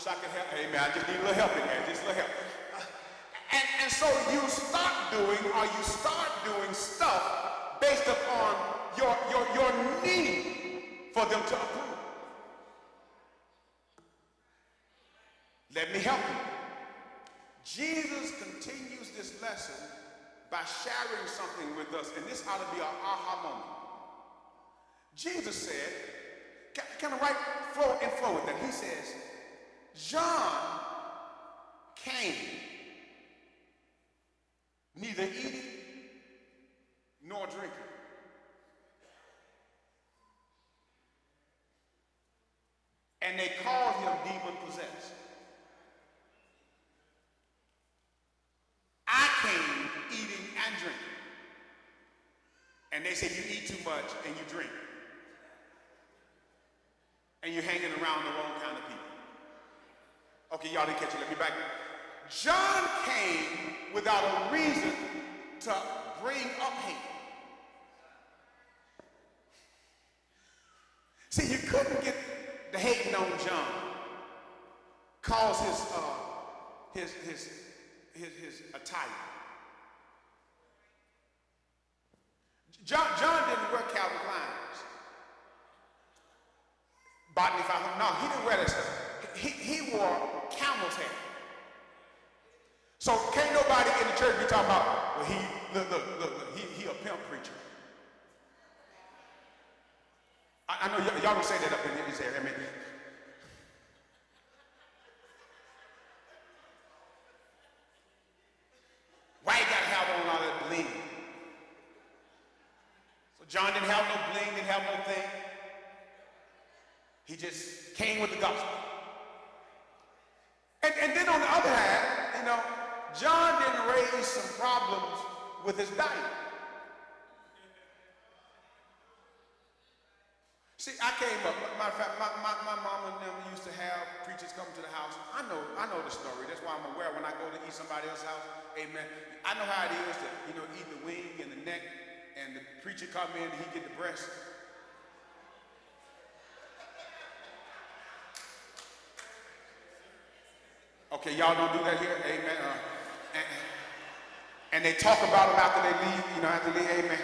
wish I could help. Hey, man, I just need a little help in there. Just a little help. And so you start doing stuff based upon your need for them to approve. Let me help you. Jesus continues this lesson by sharing something with us, and this ought to be our aha moment. Jesus said, kind of right flow with that. He says, John came neither eating nor drinking. And they called him demon possessed. I came eating and drinking. And they say you eat too much and you drink. And you're hanging around the wrong kind of people. Okay, y'all didn't catch it. Let me back up. John came without a reason to bring up hate. See, you couldn't get the hating on John cause his attire. John didn't wear Calvin Klein's. Botany 500. No, he didn't wear that stuff. He wore camel's hair. So can't nobody in the church be talking about, well, look, he a pimp preacher. I know y'all don't say that up in this area. I mean, why you gotta have on all that bling? So John didn't have no bling, didn't have no thing. He just came with the gospel. And then on the other hand, John didn't raise some problems with his diet. See, I came up, matter of fact, my mom and them used to have preachers come to the house. I know the story. That's why I'm aware when I go to eat somebody else's house, amen. I know how it is to, eat the wing and the neck, and the preacher come in and he get the breast. Okay, y'all don't do that here, amen. And they talk about them after they leave, after they leave, amen.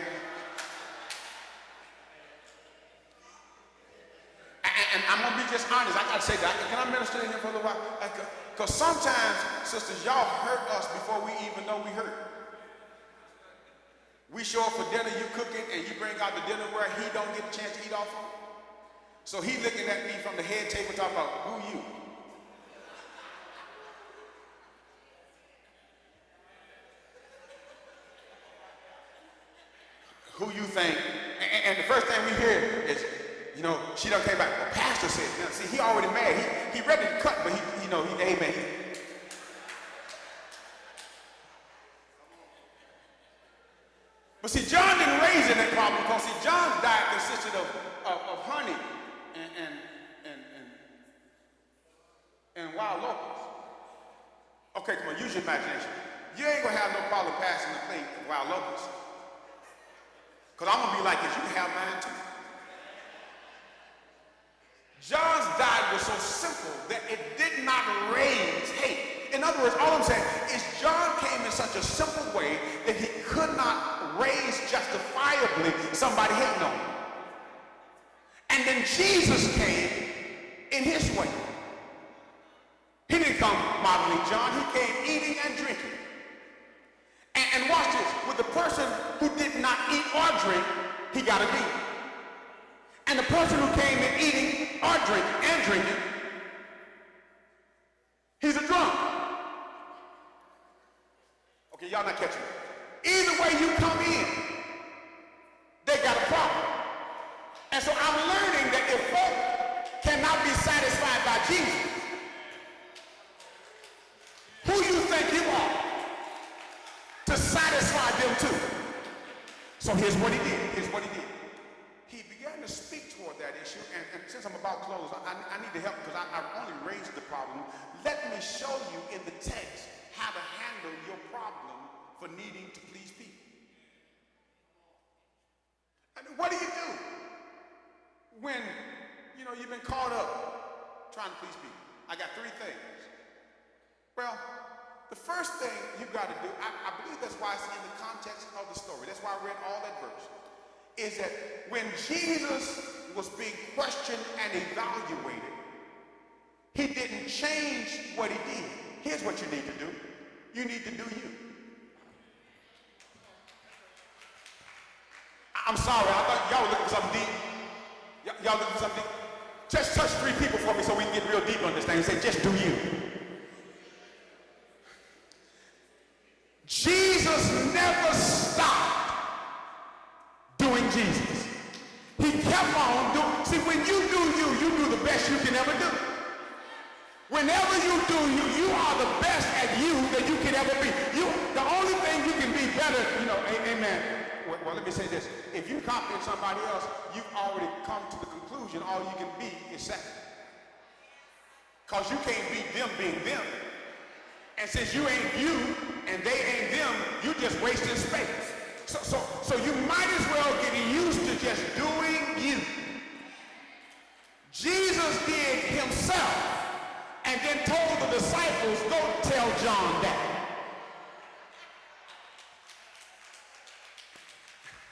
And I'm going to be just honest. I got to say that. Can I minister in here for a little while? Because sometimes, sisters, y'all hurt us before we even know we hurt. We show up for dinner, you cooking, and you bring out the dinnerware he don't get a chance to eat off of. So he looking at me from the head table talking about, who you? Who you think? And the first thing we hear is, she done came back. The pastor said, see, he already mad. He ready to cut, but amen. But see, John didn't raise in that problem because see, John's diet consisted of honey and wild locusts. Okay, come on, use your imagination. You ain't gonna have no problem passing the plate of wild locusts. Because I'm gonna be like this, you can have mine too. John's diet was so simple that it did not raise hate. In other words, all I'm saying is John came in such a simple way that he could not raise justifiably somebody hating on him. And then Jesus came in his way. He didn't come modeling John, he came eating and drinking. And watch this, with the person who did not eat or drink, he got a demon. And the person who came in eating or drinking, he's a drunk. Okay, y'all not catching it. Either way you come in, they got a problem. And so I'm learning that if folk cannot be satisfied by Jesus, who you think you are to satisfy them too? So here's what he did. He began to speak toward that issue, and since I'm about to close, I need to help because I only raised the problem. Let me show you in the text how to handle your problem for needing to please people. I mean, what do you do when, you've been caught up trying to please people? I got three things. Well, the first thing you got to do, I believe that's why it's in the context of the story. That's why I read all that verse. Is that when Jesus was being questioned and evaluated, he didn't change what he did. Here's what you need to do. You need to do you. I'm sorry, I thought y'all were looking for something deep. Y'all looking for something deep? Just touch 3 people for me so we can get real deep on this thing and say, just do you. Jesus never stopped doing Jesus. He kept on doing. See, when you do you, you do the best you can ever do. Whenever you do you, you are the best at you that you can ever be. The only thing you can be better, amen. Well, let me say this. If you copy somebody else, you've already come to the conclusion all you can be is second. Because you can't beat them being them. And since you ain't you and they ain't them, you just wasting space. So you might as well get used to just doing you. Jesus did himself and then told the disciples, go tell John that.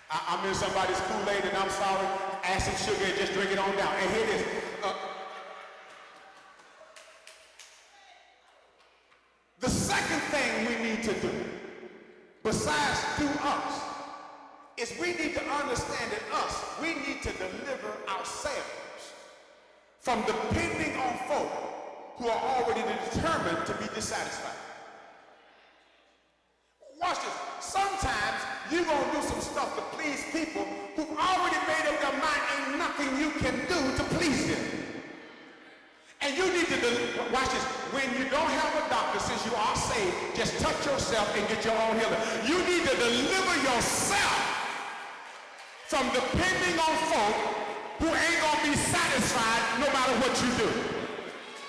I'm in somebody's Kool-Aid and I'm sorry, add some sugar and just drink it on down. And here it is. The second thing we need to do, besides do us, is we need to understand that we need to deliver ourselves from depending on folk who are already determined to be dissatisfied. Watch this. Sometimes you're going to do some stuff to please people who've already made up their mind ain't nothing you can do to please them. And you need to, watch this, when you don't have a doctor, since you are saved, just touch yourself and get your own healing. You need to deliver yourself from depending on folk who ain't going to be satisfied no matter what you do.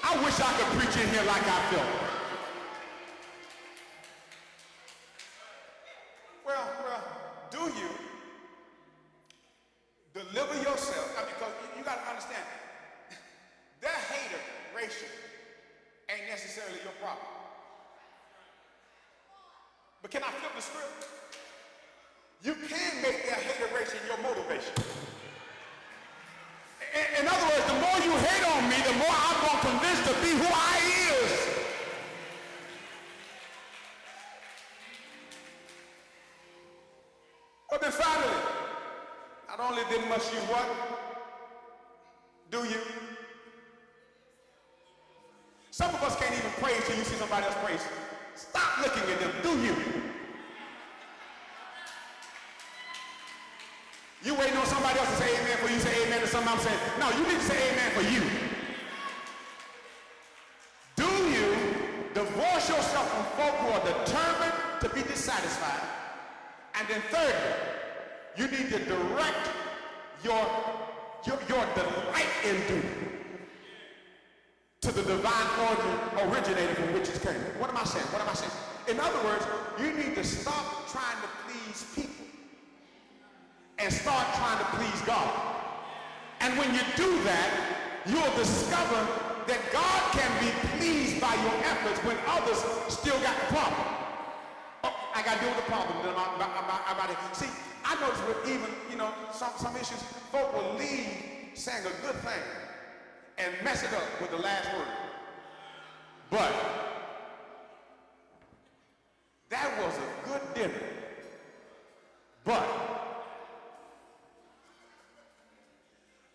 I wish I could preach in here like I felt. Well, do you deliver yourself? Because you got to understand, their hateration ain't necessarily your problem. But can I flip the script? You can make their hateration your motivation. In other words, the more you hate on me, the more I'm going to convince to be who I is. But then finally, not only then must you what? Do you? Some of us can't even praise till you see somebody else praise. Stop looking at them. Do you? You waiting on somebody else to say amen for you, say amen to something I'm saying. No, you need to say amen for you. Do you divorce yourself from folk who are determined to be dissatisfied? And then thirdly, you need to direct your delight in duty to the divine origin originated from which it came. What am I saying? What am I saying? In other words, you need to stop trying to please people and start trying to please God. And when you do that, you'll discover that God can be pleased by your efforts when others still got the problem. Oh, I got to deal with the problem. See, I notice with even, some issues, folk will leave saying a good thing and mess it up with the last word. But that was a good dinner. But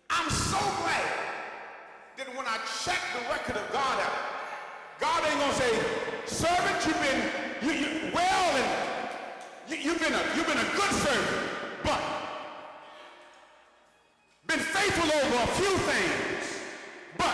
I'm so glad that when I check the record of God out, God ain't gonna say, servant, you've been a good servant, but been faithful over a few things. But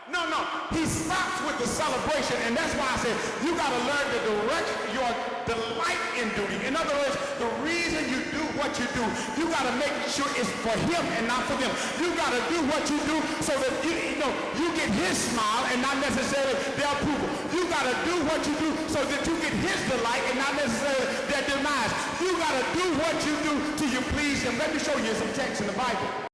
no, he stops with the celebration, and that's why I said you got to learn to direct your delight in duty. In other words, the reason you do what you do, you got to make sure it's for him and not for them. You got to do what you do so that you get his smile and not necessarily their approval. You got to do what you do so that you get his delight and not necessarily their demise. You got to do what you do till you please him. Let me show you some text in the Bible.